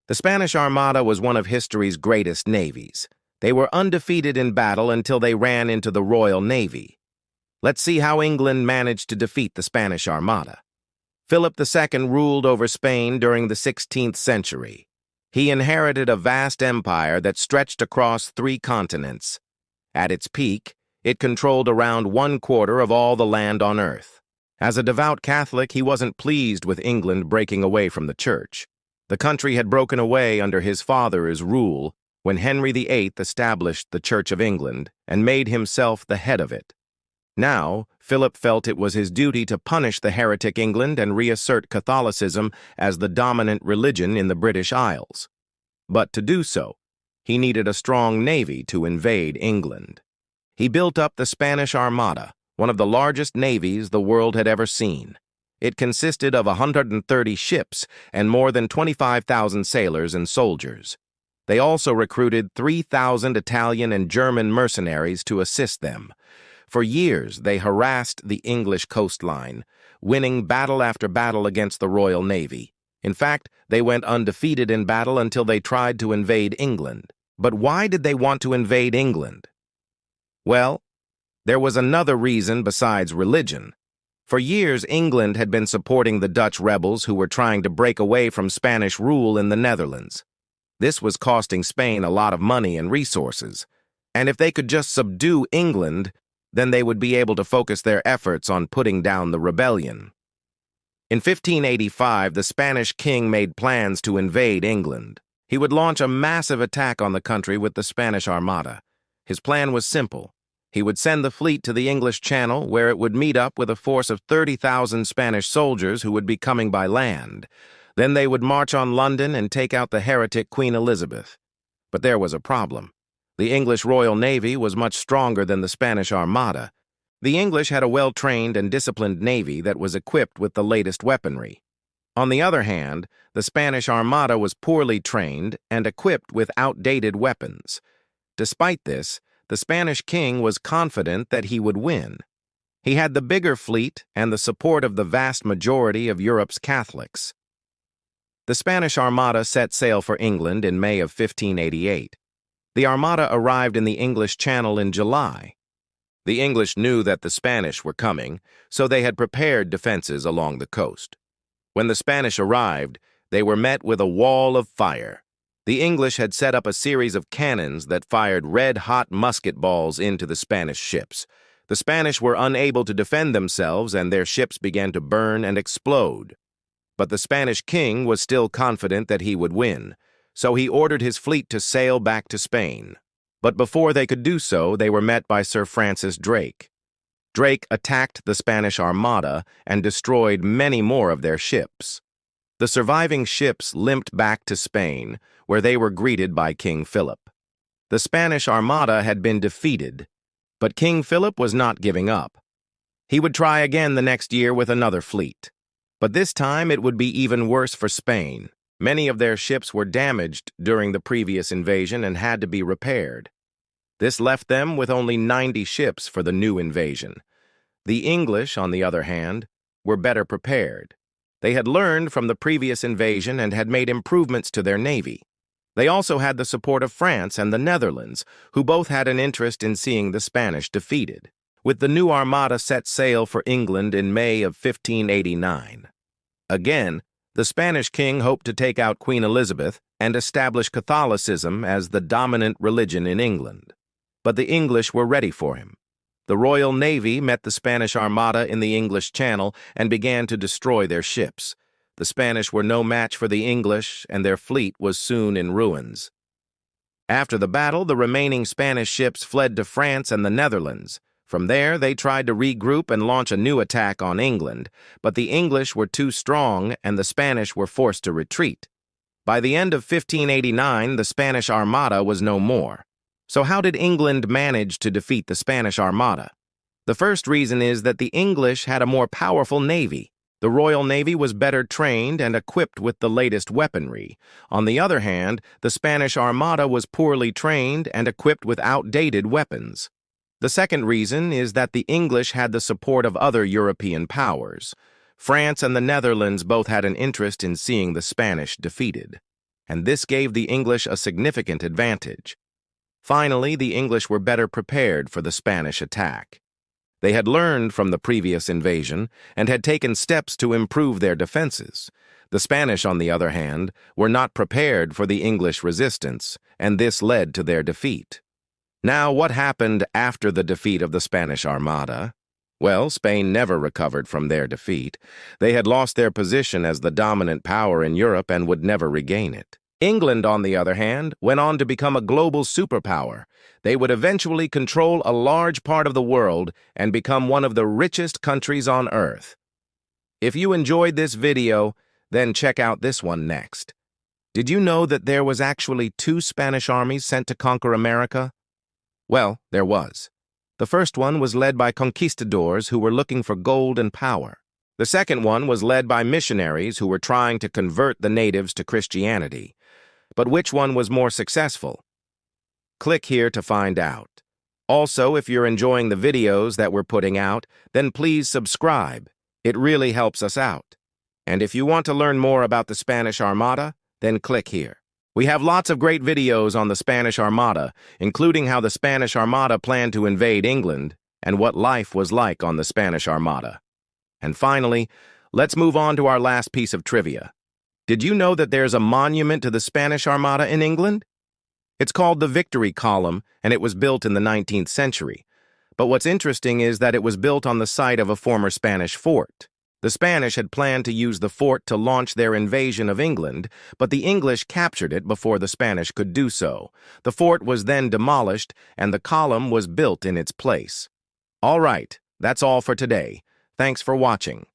The Spanish Armada was one of history's greatest navies. They were undefeated in battle until they ran into the Royal Navy. Let's see how England managed to defeat the Spanish Armada. Philip II ruled over Spain during the 16th century. He inherited a vast empire that stretched across 3 continents. At its peak, it controlled around 1/4 of all the land on Earth. As a devout Catholic, he wasn't pleased with England breaking away from the Church. The country had broken away under his father's rule when Henry VIII established the Church of England and made himself the head of it. Now, Philip felt it was his duty to punish the heretic England and reassert Catholicism as the dominant religion in the British Isles. But to do so, he needed a strong navy to invade England. He built up the Spanish Armada, one of the largest navies the world had ever seen. It consisted of 130 ships and more than 25,000 sailors and soldiers. They also recruited 3,000 Italian and German mercenaries to assist them. For years, they harassed the English coastline, winning battle after battle against the Royal Navy. In fact, they went undefeated in battle until they tried to invade England. But why did they want to invade England? Well, there was another reason besides religion. For years, England had been supporting the Dutch rebels who were trying to break away from Spanish rule in the Netherlands. This was costing Spain a lot of money and resources, and if they could just subdue England, then they would be able to focus their efforts on putting down the rebellion. In 1585, the Spanish king made plans to invade England. He would launch a massive attack on the country with the Spanish Armada. His plan was simple. He would send the fleet to the English Channel, where it would meet up with a force of 30,000 Spanish soldiers who would be coming by land. Then they would march on London and take out the heretic Queen Elizabeth. But there was a problem. The English Royal Navy was much stronger than the Spanish Armada. The English had a well-trained and disciplined navy that was equipped with the latest weaponry. On the other hand, the Spanish Armada was poorly trained and equipped with outdated weapons. Despite this, the Spanish king was confident that he would win. He had the bigger fleet and the support of the vast majority of Europe's Catholics. The Spanish Armada set sail for England in May of 1588. The Armada arrived in the English Channel in July. The English knew that the Spanish were coming, so they had prepared defenses along the coast. When the Spanish arrived, they were met with a wall of fire. The English had set up a series of cannons that fired red-hot musket balls into the Spanish ships. The Spanish were unable to defend themselves, and their ships began to burn and explode. But the Spanish king was still confident that he would win, so he ordered his fleet to sail back to Spain. But before they could do so, they were met by Sir Francis Drake. Drake attacked the Spanish Armada and destroyed many more of their ships. The surviving ships limped back to Spain, where they were greeted by King Philip. The Spanish Armada had been defeated, but King Philip was not giving up. He would try again the next year with another fleet. But this time it would be even worse for Spain. Many of their ships were damaged during the previous invasion and had to be repaired. This left them with only 90 ships for the new invasion. The English, on the other hand, were better prepared. They had learned from the previous invasion and had made improvements to their navy. They also had the support of France and the Netherlands, who both had an interest in seeing the Spanish defeated. With the new Armada set sail for England in May of 1589. Again, the Spanish king hoped to take out Queen Elizabeth and establish Catholicism as the dominant religion in England. But the English were ready for him. The Royal Navy met the Spanish Armada in the English Channel and began to destroy their ships. The Spanish were no match for the English, and their fleet was soon in ruins. After the battle, the remaining Spanish ships fled to France and the Netherlands. From there, they tried to regroup and launch a new attack on England, but the English were too strong and the Spanish were forced to retreat. By the end of 1589, the Spanish Armada was no more. So how did England manage to defeat the Spanish Armada? The first reason is that the English had a more powerful navy. The Royal Navy was better trained and equipped with the latest weaponry. On the other hand, the Spanish Armada was poorly trained and equipped with outdated weapons. The second reason is that the English had the support of other European powers. France and the Netherlands both had an interest in seeing the Spanish defeated. and this gave the English a significant advantage. Finally, the English were better prepared for the Spanish attack. They had learned from the previous invasion and had taken steps to improve their defenses. The Spanish, on the other hand, were not prepared for the English resistance, and this led to their defeat. Now, what happened after the defeat of the Spanish Armada? Well, Spain never recovered from their defeat. They had lost their position as the dominant power in Europe and would never regain it. England, on the other hand, went on to become a global superpower. They would eventually control a large part of the world and become one of the richest countries on Earth. If you enjoyed this video, then check out this one next. Did you know that there was actually 2 Spanish armies sent to conquer America? Well, there was. The first one was led by conquistadors who were looking for gold and power. The second one was led by missionaries who were trying to convert the natives to Christianity. But which one was more successful? Click here to find out. Also, if you're enjoying the videos that we're putting out, then please subscribe. It really helps us out. And if you want to learn more about the Spanish Armada, then click here. We have lots of great videos on the Spanish Armada, including how the Spanish Armada planned to invade England and what life was like on the Spanish Armada. And finally, let's move on to our last piece of trivia. Did you know that there's a monument to the Spanish Armada in England? It's called the Victory Column, and it was built in the 19th century. But what's interesting is that it was built on the site of a former Spanish fort. The Spanish had planned to use the fort to launch their invasion of England, but the English captured it before the Spanish could do so. The fort was then demolished, and the column was built in its place. All right, that's all for today. Thanks for watching.